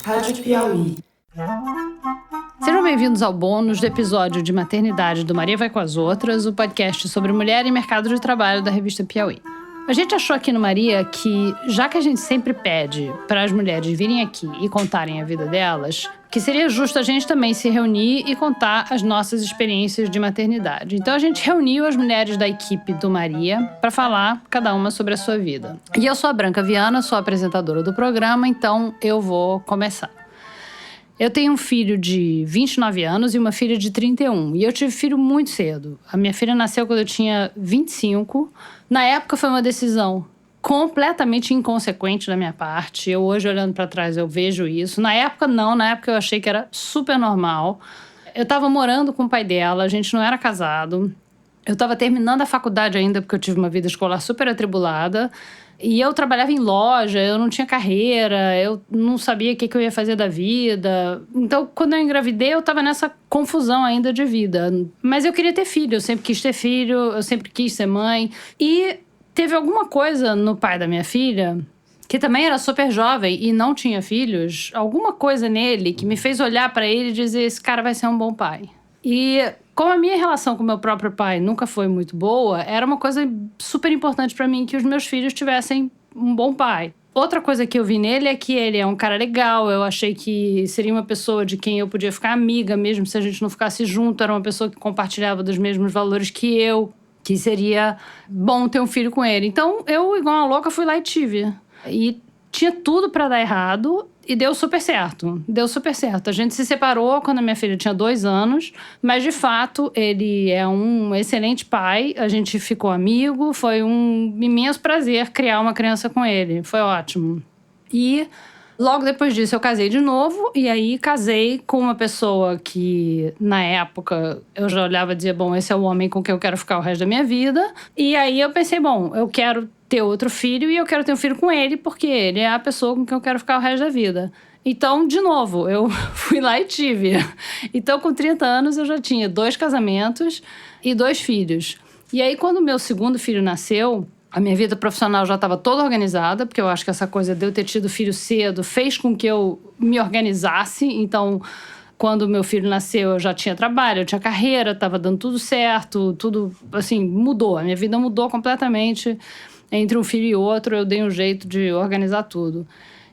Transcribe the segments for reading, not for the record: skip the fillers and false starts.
Rádio Piauí. Sejam bem-vindos ao bônus do episódio de Maternidade do Maria Vai com as Outras, o podcast sobre mulher e mercado de trabalho da revista Piauí. A gente achou aqui no Maria que, já que a gente sempre pede para as mulheres virem aqui e contarem a vida delas, que seria justo a gente também se reunir e contar as nossas experiências de maternidade. Então a gente reuniu as mulheres da equipe do Maria para falar cada uma sobre a sua vida. E eu sou a Branca Viana, sou a apresentadora do programa, então eu vou começar. Eu tenho um filho de 29 anos e uma filha de 31. E eu tive filho muito cedo. A minha filha nasceu quando eu tinha 25. Na época foi uma decisão completamente inconsequente da minha parte. Eu hoje, olhando para trás, eu vejo isso. Na época, não. Na época, eu achei que era super normal. Eu estava morando com o pai dela, a gente não era casado. Eu estava terminando a faculdade ainda, porque eu tive uma vida escolar super atribulada. E eu trabalhava em loja, eu não tinha carreira, eu não sabia o que eu ia fazer da vida. Então, quando eu engravidei, eu tava nessa confusão ainda de vida. Mas eu queria ter filho, eu sempre quis ter filho, eu sempre quis ser mãe. E teve alguma coisa no pai da minha filha, que também era super jovem e não tinha filhos, alguma coisa nele que me fez olhar pra ele e dizer: esse cara vai ser um bom pai. E como a minha relação com meu próprio pai nunca foi muito boa, era uma coisa super importante pra mim que os meus filhos tivessem um bom pai. Outra coisa que eu vi nele é que ele é um cara legal. Eu achei que seria uma pessoa de quem eu podia ficar amiga, mesmo se a gente não ficasse junto. Era uma pessoa que compartilhava dos mesmos valores que eu, que seria bom ter um filho com ele. Então, eu, igual uma louca, fui lá e tive. E tinha tudo pra dar errado. E deu super certo, deu super certo. A gente se separou quando a minha filha tinha 2 anos, mas de fato ele é um excelente pai. A gente ficou amigo, foi um imenso prazer criar uma criança com ele, foi ótimo. E logo depois disso eu casei de novo, e aí casei com uma pessoa que na época eu já olhava e dizia: bom, esse é o homem com quem eu quero ficar o resto da minha vida. E aí eu pensei: bom, eu quero ter outro filho e eu quero ter um filho com ele, porque ele é a pessoa com quem eu quero ficar o resto da vida. Então, de novo, eu fui lá e tive. Então, com 30 anos, eu já tinha 2 casamentos e 2 filhos. E aí, quando o meu segundo filho nasceu, a minha vida profissional já estava toda organizada, porque eu acho que essa coisa de eu ter tido filho cedo fez com que eu me organizasse. Então, quando o meu filho nasceu, eu já tinha trabalho, eu tinha carreira, estava dando tudo certo, tudo, assim, mudou. A minha vida mudou completamente. Entre um filho e outro, eu dei um jeito de organizar tudo.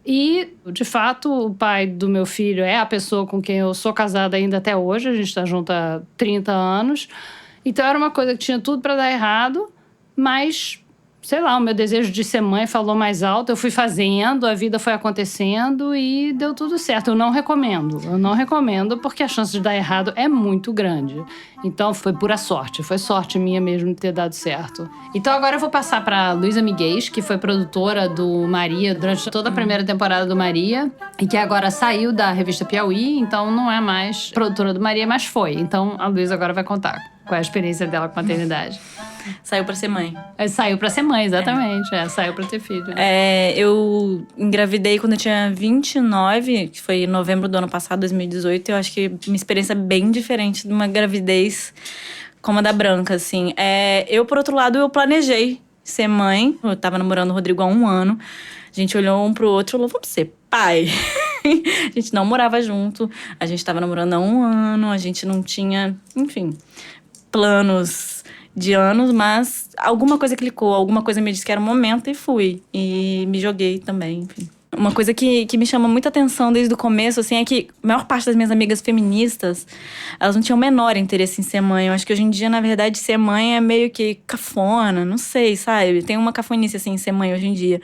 E, de fato, o pai do meu filho é a pessoa com quem eu sou casada ainda até hoje. A gente está junto há 30 anos. Então, era uma coisa que tinha tudo para dar errado, mas, sei lá, o meu desejo de ser mãe falou mais alto. Eu fui fazendo, a vida foi acontecendo e deu tudo certo. Eu não recomendo porque a chance de dar errado é muito grande. Então, foi pura sorte. Foi sorte minha mesmo de ter dado certo. Então, agora eu vou passar para Luísa Miguel, que foi produtora do Maria durante toda a primeira temporada do Maria e que agora saiu da revista Piauí, então não é mais produtora do Maria, mas foi. Então, a Luísa agora vai contar qual é a experiência dela com a maternidade. Saiu pra ser mãe. Saiu pra ser mãe, exatamente. Saiu pra ter filho. Eu engravidei quando eu tinha 29, que foi em novembro do ano passado, 2018. Eu acho que uma experiência bem diferente de uma gravidez como a da Branca, assim. Eu, por outro lado, eu planejei ser mãe. Eu tava namorando o Rodrigo há 1 ano. A gente olhou um pro outro e falou: vamos ser pai. A gente não morava junto. A gente tava namorando há 1 ano. A gente não tinha, enfim, planos de anos, mas alguma coisa clicou, alguma coisa me disse que era o momento e fui. E me joguei também, enfim. Uma coisa que me chama muita atenção desde o começo, assim, é que a maior parte das minhas amigas feministas, elas não tinham o menor interesse em ser mãe. Eu acho que hoje em dia, na verdade, ser mãe é meio que cafona, não sei, sabe? Tem uma cafonice, assim, em ser mãe hoje em dia.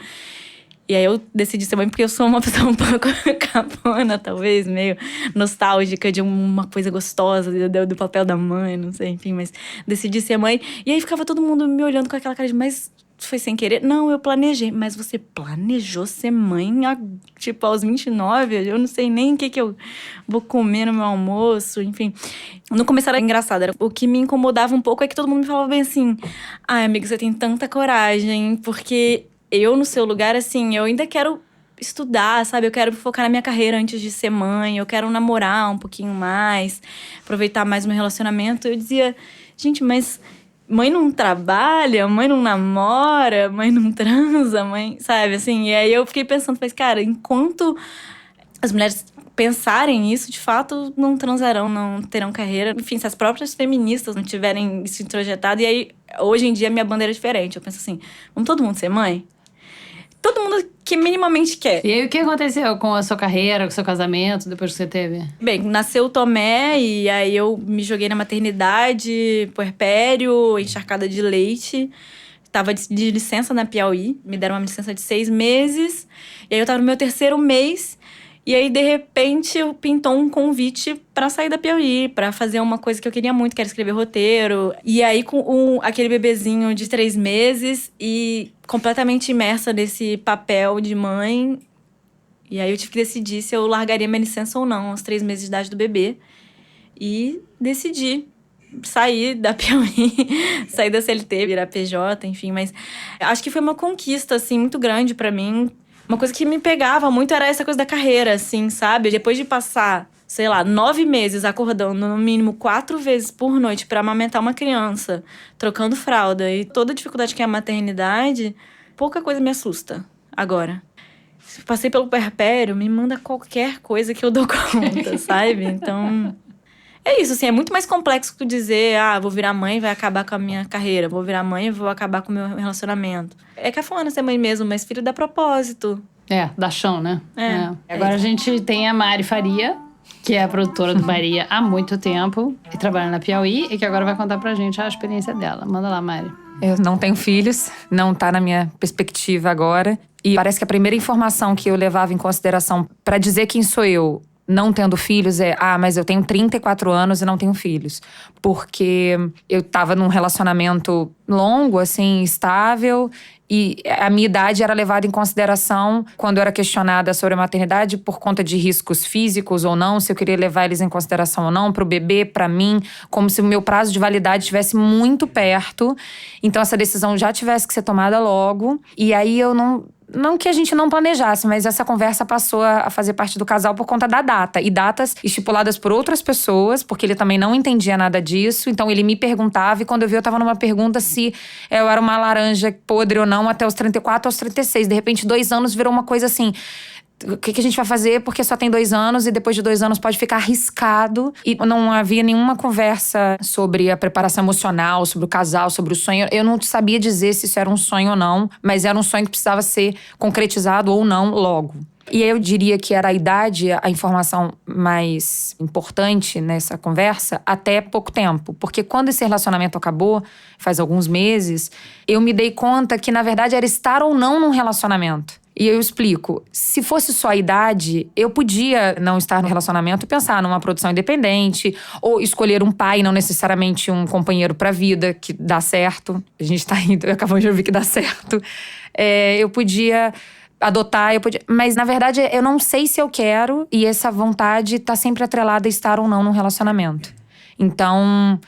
E aí eu decidi ser mãe porque eu sou uma pessoa um pouco capona, talvez, meio nostálgica de uma coisa gostosa do papel da mãe, não sei, enfim, mas decidi ser mãe. E aí ficava todo mundo me olhando com aquela cara de: mas foi sem querer? Não, eu planejei. Mas você planejou ser mãe, tipo, aos 29? Eu não sei nem o que eu vou comer no meu almoço, enfim. No começo era engraçado. O que me incomodava um pouco é que todo mundo me falava bem assim: ai, amiga, você tem tanta coragem, porque eu, no seu lugar, assim, eu ainda quero estudar, sabe? Eu quero focar na minha carreira antes de ser mãe. Eu quero namorar um pouquinho mais, aproveitar mais o meu relacionamento. Eu dizia: gente, mas mãe não trabalha, mãe não namora, mãe não transa, mãe, sabe? Assim, e aí eu fiquei pensando, cara, enquanto as mulheres pensarem nisso, de fato, não transarão, não terão carreira. Enfim, se as próprias feministas não tiverem isso introjetado. E aí, hoje em dia, minha bandeira é diferente. Eu penso assim, vamos todo mundo ser mãe? Todo mundo que minimamente quer. E aí, o que aconteceu com a sua carreira, com o seu casamento, depois que você teve? Bem, nasceu o Tomé e aí eu me joguei na maternidade, puerpério, encharcada de leite. Tava de licença na Piauí, me deram uma licença de 6 meses. E aí eu tava no meu 3º mês. E aí, de repente, pintou um convite pra sair da Piauí, pra fazer uma coisa que eu queria muito, que era escrever roteiro. E aí, com aquele bebezinho de 3 meses e completamente imersa nesse papel de mãe. E aí, eu tive que decidir se eu largaria minha licença ou não, aos 3 meses de idade do bebê. E decidi sair da Piauí, sair da CLT, virar PJ, enfim. Mas acho que foi uma conquista, assim, muito grande pra mim. Uma coisa que me pegava muito era essa coisa da carreira, assim, sabe? Depois de passar, sei lá, 9 meses acordando no mínimo 4 vezes por noite pra amamentar uma criança, trocando fralda e toda a dificuldade que é a maternidade, pouca coisa me assusta agora. Passei pelo puerpério, me manda qualquer coisa que eu dou conta, sabe? Então, é isso, assim, é muito mais complexo que dizer, vou virar mãe, vai acabar com a minha carreira, vou virar mãe, vou acabar com o meu relacionamento. É cafona ser mãe mesmo, mas filho dá propósito. Dá chão, né? Agora a gente tem a Mari Faria, que é a produtora do Maria há muito tempo e trabalha na Piauí e que agora vai contar pra gente a experiência dela. Manda lá, Mari. Eu não tenho filhos, não tá na minha perspectiva agora. E parece que a primeira informação que eu levava em consideração pra dizer quem sou eu, não tendo filhos, mas eu tenho 34 anos e não tenho filhos. Porque eu tava num relacionamento longo, assim, estável, e a minha idade era levada em consideração quando eu era questionada sobre a maternidade por conta de riscos físicos ou não, se eu queria levar eles em consideração ou não, pro bebê, pra mim, como se o meu prazo de validade estivesse muito perto. Então essa decisão já tivesse que ser tomada logo. E aí eu não que a gente não planejasse, mas essa conversa passou a fazer parte do casal por conta da data. E datas estipuladas por outras pessoas, porque ele também não entendia nada disso. Então ele me perguntava, e quando eu vi, eu tava numa pergunta se eu era uma laranja podre ou não até os 34, aos 36. De repente, 2 anos virou uma coisa assim… O que a gente vai fazer? Porque só tem 2 anos e depois de 2 anos pode ficar arriscado. E não havia nenhuma conversa sobre a preparação emocional, sobre o casal, sobre o sonho. Eu não sabia dizer se isso era um sonho ou não, mas era um sonho que precisava ser concretizado ou não logo. E eu diria que era a idade a informação mais importante nessa conversa até pouco tempo. Porque quando esse relacionamento acabou, faz alguns meses, eu me dei conta que, na verdade, era estar ou não num relacionamento. E eu explico, se fosse só a idade, eu podia não estar no relacionamento e pensar numa produção independente, ou escolher um pai, não necessariamente um companheiro pra vida, que dá certo. A gente tá indo, acabamos de ouvir que dá certo. Eu podia adotar, mas na verdade eu não sei se eu quero, e essa vontade tá sempre atrelada a estar ou não num relacionamento. Então,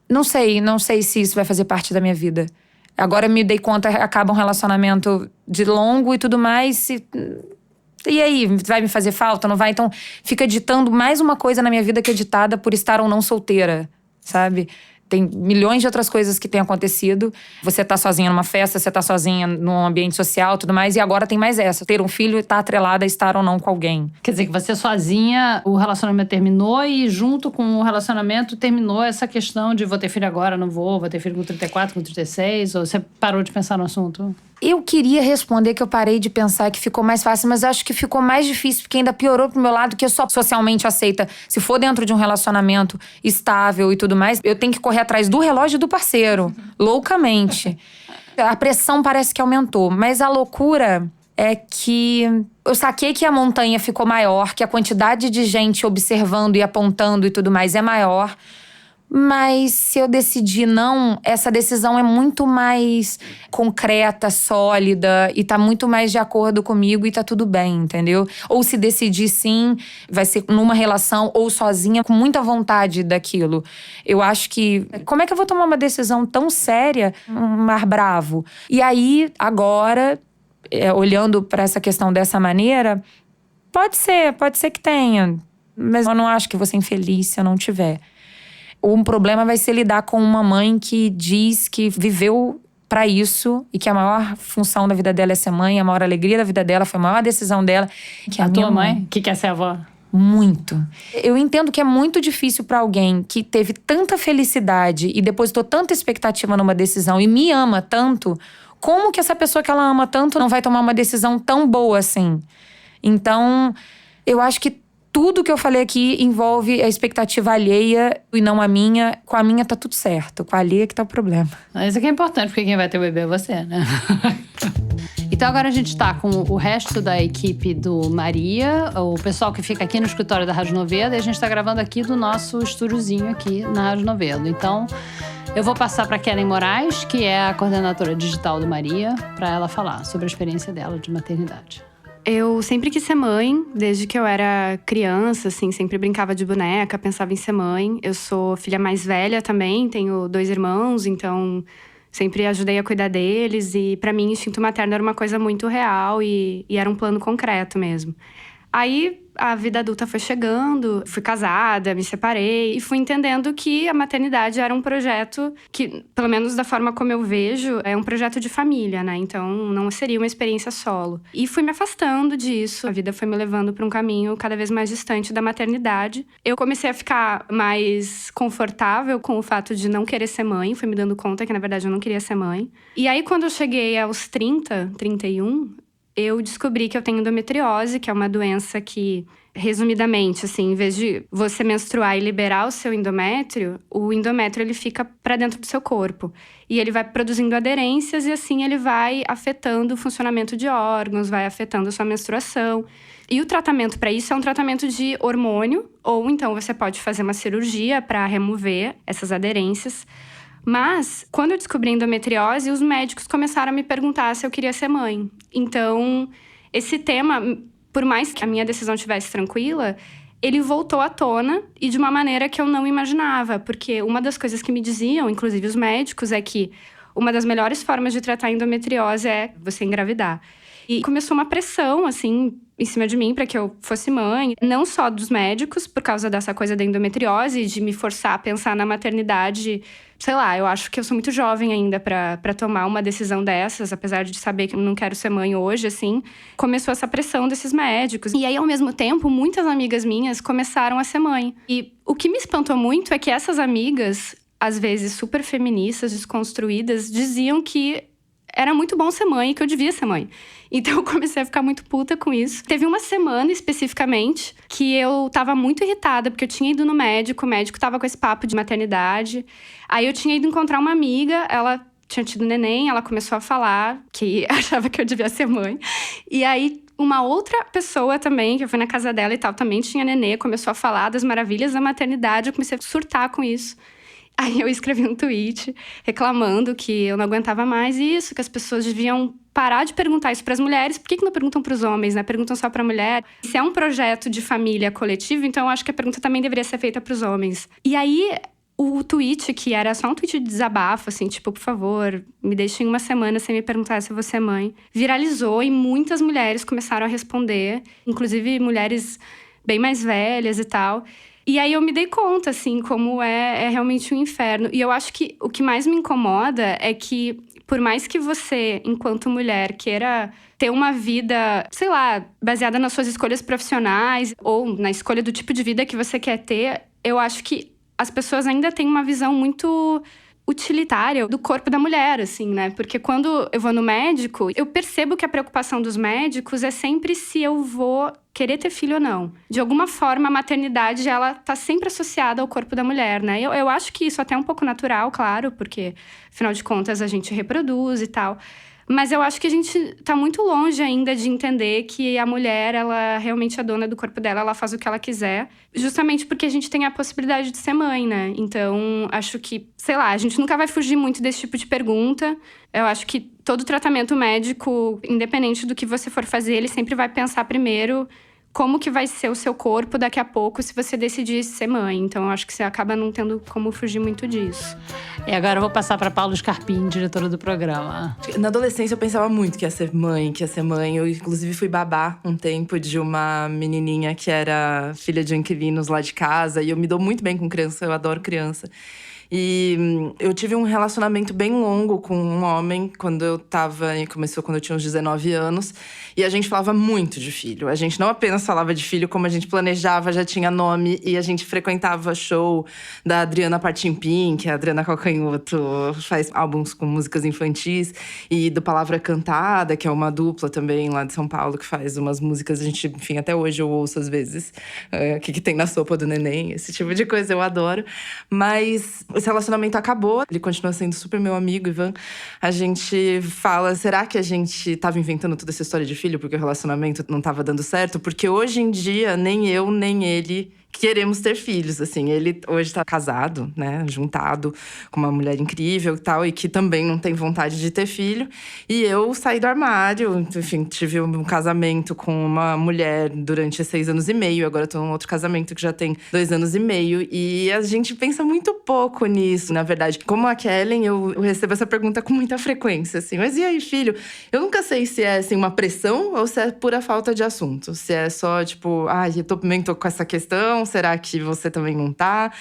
não sei se isso vai fazer parte da minha vida. Agora eu me dei conta, acaba um relacionamento de longo e tudo mais. E aí, vai me fazer falta? Não vai? Então, fica ditando mais uma coisa na minha vida que é ditada por estar ou não solteira, sabe? Tem milhões de outras coisas que têm acontecido. Você tá sozinha numa festa, você tá sozinha num ambiente social, tudo mais. E agora tem mais essa. Ter um filho tá atrelado a estar ou não com alguém. Quer dizer que você sozinha, o relacionamento terminou e junto com o relacionamento terminou essa questão de vou ter filho agora, não vou ter filho com 34, com 36? Ou você parou de pensar no assunto? Eu queria responder que eu parei de pensar que ficou mais fácil, mas acho que ficou mais difícil, porque ainda piorou pro meu lado, que eu sou socialmente aceita. Se for dentro de um relacionamento estável e tudo mais, eu tenho que correr atrás do relógio do parceiro, loucamente. A pressão parece que aumentou, mas a loucura é que eu saquei que a montanha ficou maior, que a quantidade de gente observando e apontando e tudo mais é maior. Mas se eu decidir não, essa decisão é muito mais concreta, sólida e tá muito mais de acordo comigo e tá tudo bem, entendeu? Ou se decidir sim, vai ser numa relação ou sozinha, com muita vontade daquilo. Eu acho que… Como é que eu vou tomar uma decisão tão séria, um mar bravo? E aí, agora, olhando pra essa questão dessa maneira, pode ser que tenha. Mas eu não acho que vou ser infeliz se eu não tiver. Um problema vai ser lidar com uma mãe que diz que viveu pra isso e que a maior função da vida dela é ser mãe, a maior alegria da vida dela, foi a maior decisão dela. Que A minha tua mãe? Que quer ser avó? Muito. Eu entendo que é muito difícil pra alguém que teve tanta felicidade e depositou tanta expectativa numa decisão e me ama tanto, como que essa pessoa que ela ama tanto não vai tomar uma decisão tão boa assim? Então, eu acho que tudo que eu falei aqui envolve a expectativa alheia e não a minha. Com a minha tá tudo certo, com a alheia que tá o problema. Isso aqui é importante, porque quem vai ter o bebê é você, né? Então agora a gente tá com o resto da equipe do Maria, o pessoal que fica aqui no escritório da Rádio Novelo, e a gente tá gravando aqui do nosso estúdiozinho aqui na Rádio Novelo. Então, eu vou passar pra Kellen Moraes, que é a coordenadora digital do Maria, pra ela falar sobre a experiência dela de maternidade. Eu sempre quis ser mãe, desde que eu era criança, assim, sempre brincava de boneca, pensava em ser mãe. Eu sou filha mais velha também, tenho 2 irmãos, então sempre ajudei a cuidar deles. E pra mim, instinto materno era uma coisa muito real e era um plano concreto mesmo. Aí a vida adulta foi chegando, fui casada, me separei e fui entendendo que a maternidade era um projeto que, pelo menos da forma como eu vejo, é um projeto de família, né? Então não seria uma experiência solo. E fui me afastando disso, a vida foi me levando para um caminho cada vez mais distante da maternidade. Eu comecei a ficar mais confortável com o fato de não querer ser mãe, fui me dando conta que na verdade eu não queria ser mãe. E aí quando eu cheguei aos 30, 31, eu descobri que eu tenho endometriose, que é uma doença que, resumidamente, assim, em vez de você menstruar e liberar o seu endométrio, o endométrio ele fica para dentro do seu corpo. E ele vai produzindo aderências e assim ele vai afetando o funcionamento de órgãos, vai afetando a sua menstruação. E o tratamento para isso é um tratamento de hormônio, ou então você pode fazer uma cirurgia para remover essas aderências. Mas, quando eu descobri a endometriose, os médicos começaram a me perguntar se eu queria ser mãe. Então, esse tema, por mais que a minha decisão estivesse tranquila, ele voltou à tona e de uma maneira que eu não imaginava. Porque uma das coisas que me diziam, inclusive os médicos, é que uma das melhores formas de tratar a endometriose é você engravidar. E começou uma pressão, assim, em cima de mim para que eu fosse mãe. Não só dos médicos, por causa dessa coisa da endometriose, de me forçar a pensar na maternidade. Sei lá, eu acho que eu sou muito jovem ainda para tomar uma decisão dessas, apesar de saber que eu não quero ser mãe hoje, assim. Começou essa pressão desses médicos. E aí, ao mesmo tempo, muitas amigas minhas começaram a ser mãe. E o que me espantou muito é que essas amigas, às vezes super feministas, desconstruídas, diziam que era muito bom ser mãe e que eu devia ser mãe. Então, eu comecei a ficar muito puta com isso. Teve uma semana, especificamente, que eu tava muito irritada, porque eu tinha ido no médico, o médico tava com esse papo de maternidade. Aí, eu tinha ido encontrar uma amiga, ela tinha tido neném, ela começou a falar que achava que eu devia ser mãe. E aí, uma outra pessoa também, que eu fui na casa dela e tal, também tinha nenê, começou a falar das maravilhas da maternidade, eu comecei a surtar com isso. Aí eu escrevi um tweet reclamando que eu não aguentava mais isso, que as pessoas deviam parar de perguntar isso para as mulheres. Por que não perguntam para os homens, né? Perguntam só para a mulher. Se é um projeto de família coletivo, então eu acho que a pergunta também deveria ser feita para os homens. E aí, o tweet, que era só um tweet de desabafo, assim, tipo, por favor, me deixem uma semana sem me perguntar se eu vou ser mãe, viralizou e muitas mulheres começaram a responder, inclusive mulheres bem mais velhas e tal. E aí eu me dei conta, assim, como é realmente um inferno. E eu acho que o que mais me incomoda é que, por mais que você, enquanto mulher, queira ter uma vida, sei lá, baseada nas suas escolhas profissionais ou na escolha do tipo de vida que você quer ter, eu acho que as pessoas ainda têm uma visão muito utilitária do corpo da mulher, assim, né? Porque quando eu vou no médico, eu percebo que a preocupação dos médicos é sempre se eu vou querer ter filho ou não. De alguma forma, a maternidade, ela tá sempre associada ao corpo da mulher, né? Eu acho que isso até é um pouco natural, claro, porque, afinal de contas, a gente reproduz e tal. Mas eu acho que a gente tá muito longe ainda de entender que a mulher, ela realmente é dona do corpo dela, ela faz o que ela quiser. Justamente porque a gente tem a possibilidade de ser mãe, né? Então, acho que, sei lá, a gente nunca vai fugir muito desse tipo de pergunta. Eu acho que todo tratamento médico, independente do que você for fazer, ele sempre vai pensar primeiro como que vai ser o seu corpo daqui a pouco se você decidir ser mãe. Então, eu acho que você acaba não tendo como fugir muito disso. E agora eu vou passar para Paula Scarpim, diretora do programa. Na adolescência eu pensava muito que ia ser mãe. Eu, inclusive, fui babá um tempo de uma menininha que era filha de inquilinos lá de casa. E eu me dou muito bem com criança, eu adoro criança. E eu tive um relacionamento bem longo com um homem quando começou quando eu tinha uns 19 anos. E a gente falava muito de filho. A gente não apenas falava de filho, como a gente planejava, já tinha nome. E a gente frequentava show da Adriana Partimpim, que é a Adriana Calcanhoto, faz álbuns com músicas infantis. E do Palavra Cantada, que é uma dupla também lá de São Paulo, que faz umas músicas. A gente, enfim, até hoje eu ouço às vezes. O que tem na sopa do neném, esse tipo de coisa eu adoro. Mas esse relacionamento acabou. Ele continua sendo super meu amigo, Ivan. A gente fala, será que a gente tava inventando toda essa história de filho porque o relacionamento não tava dando certo? Porque hoje em dia, nem eu, nem ele queremos ter filhos, assim. Ele hoje tá casado, né, juntado com uma mulher incrível e tal, e que também não tem vontade de ter filho. E eu saí do armário, enfim, tive um casamento com uma mulher durante 6 anos e meio. Agora eu tô num outro casamento que já tem 2 anos e meio. E a gente pensa muito pouco nisso, na verdade. Como a Kellen, eu recebo essa pergunta com muita frequência, assim. Mas e aí, filho? Eu nunca sei se é, assim, uma pressão ou se é pura falta de assunto. Se é só, tipo, eu também tô com essa questão. Será que você também não tá?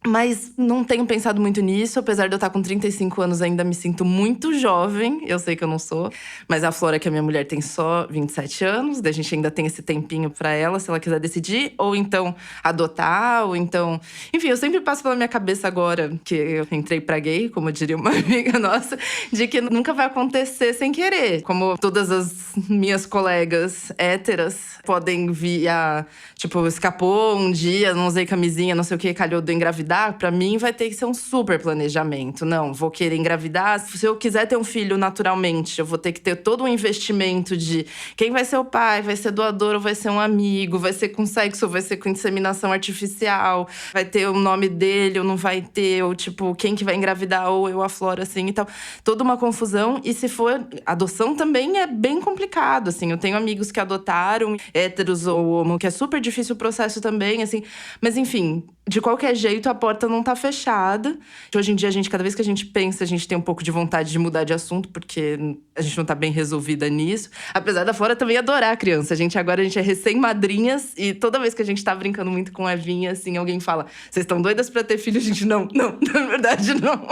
Mas não tenho pensado muito nisso. Apesar de eu estar com 35 anos, ainda me sinto muito jovem. Eu sei que eu não sou. Mas a Flora, que é minha mulher, tem só 27 anos. Daí a gente ainda tem esse tempinho pra ela, se ela quiser decidir. Ou então adotar, ou então… Enfim, eu sempre passo pela minha cabeça agora, que eu entrei pra gay, como diria uma amiga nossa, de que nunca vai acontecer sem querer. Como todas as minhas colegas héteras podem vir a… Tipo, escapou um dia, não usei camisinha, não sei o que, calhou de engravidar. Pra mim, vai ter que ser um super planejamento. Não, vou querer engravidar. Se eu quiser ter um filho naturalmente, eu vou ter que ter todo um investimento de quem vai ser o pai, vai ser doador ou vai ser um amigo, vai ser com sexo ou vai ser com inseminação artificial, vai ter o nome dele ou não vai ter, ou tipo, quem que vai engravidar, ou eu, a Flora, assim, e tal. Toda uma confusão. E se for adoção também é bem complicado, assim. Eu tenho amigos que adotaram, héteros ou homo, que é super difícil o processo também, assim. Mas, enfim, de qualquer jeito, a porta não tá fechada. Hoje em dia, cada vez que a gente pensa, a gente tem um pouco de vontade de mudar de assunto, porque a gente não tá bem resolvida nisso. Apesar da Flora também adorar a criança. Agora a gente é recém-madrinhas, e toda vez que a gente tá brincando muito com a Evinha, assim, alguém fala, vocês estão doidas pra ter filho? A gente, não, na verdade, não.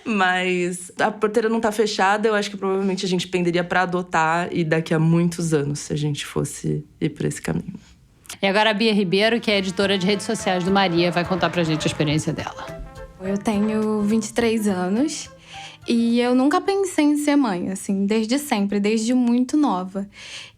Mas a porteira não tá fechada, eu acho que provavelmente a gente penderia pra adotar, e daqui a muitos anos, se a gente fosse ir por esse caminho. E agora a Bia Ribeiro, que é editora de redes sociais do Maria, vai contar pra gente a experiência dela. Eu tenho 23 anos e eu nunca pensei em ser mãe, assim, desde sempre, desde muito nova.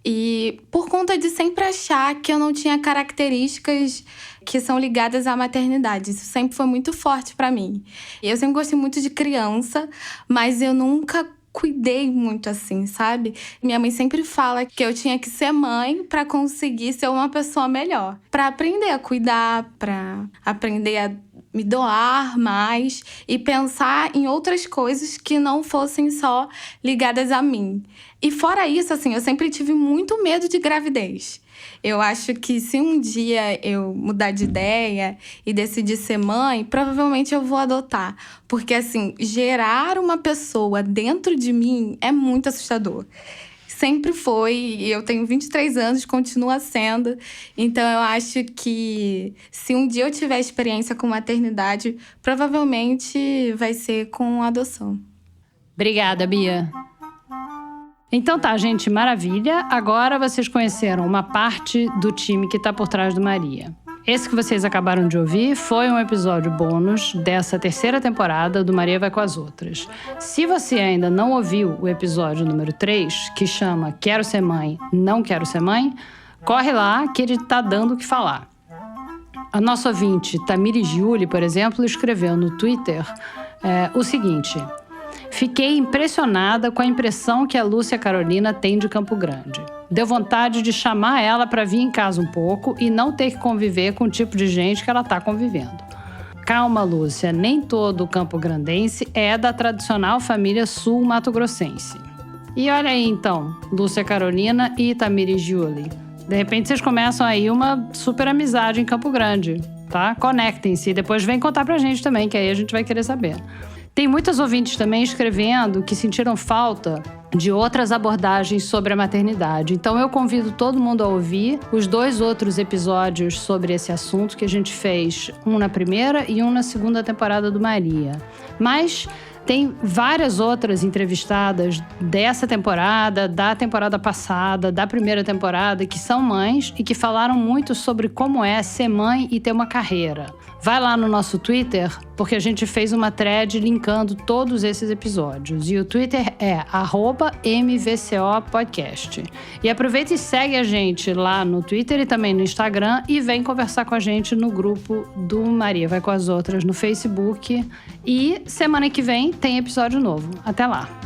E por conta de sempre achar que eu não tinha características que são ligadas à maternidade. Isso sempre foi muito forte pra mim. Eu sempre gostei muito de criança, mas eu nunca cuidei muito assim, sabe? Minha mãe sempre fala que eu tinha que ser mãe pra conseguir ser uma pessoa melhor. Pra aprender a cuidar, pra aprender a me doar mais e pensar em outras coisas que não fossem só ligadas a mim. E fora isso, assim, eu sempre tive muito medo de gravidez. Eu acho que se um dia eu mudar de ideia e decidir ser mãe, provavelmente eu vou adotar. Porque, assim, gerar uma pessoa dentro de mim é muito assustador. Sempre foi, e eu tenho 23 anos, continua sendo. Então, eu acho que se um dia eu tiver experiência com maternidade, provavelmente vai ser com adoção. Obrigada, Bia. Então tá, gente, maravilha. Agora vocês conheceram uma parte do time que tá por trás do Maria. Esse que vocês acabaram de ouvir foi um episódio bônus dessa 3ª temporada do Maria Vai com as Outras. Se você ainda não ouviu o episódio número 3, que chama Quero Ser Mãe, Não Quero Ser Mãe, corre lá que ele tá dando o que falar. A nossa ouvinte, Tamiri Giuli, por exemplo, escreveu no Twitter o seguinte: fiquei impressionada com a impressão que a Lúcia Carolina tem de Campo Grande. Deu vontade de chamar ela para vir em casa um pouco e não ter que conviver com o tipo de gente que ela está convivendo. Calma, Lúcia, nem todo campo-grandense é da tradicional família sul-mato-grossense. E olha aí, então, Lúcia Carolina e Tamiri Giuli. De repente vocês começam aí uma super amizade em Campo Grande, tá? Conectem-se e depois vem contar pra gente também, que aí a gente vai querer saber. Tem muitas ouvintes também escrevendo que sentiram falta de outras abordagens sobre a maternidade. Então eu convido todo mundo a ouvir os 2 outros episódios sobre esse assunto que a gente fez, um na primeira e um na segunda temporada do Maria. Mas tem várias outras entrevistadas dessa temporada, da temporada passada, da primeira temporada, que são mães e que falaram muito sobre como é ser mãe e ter uma carreira. Vai lá no nosso Twitter, porque a gente fez uma thread linkando todos esses episódios. E o Twitter é @MVCOpodcast. E aproveita e segue a gente lá no Twitter e também no Instagram e vem conversar com a gente no grupo do Maria Vai com as Outras no Facebook. E semana que vem tem episódio novo. Até lá!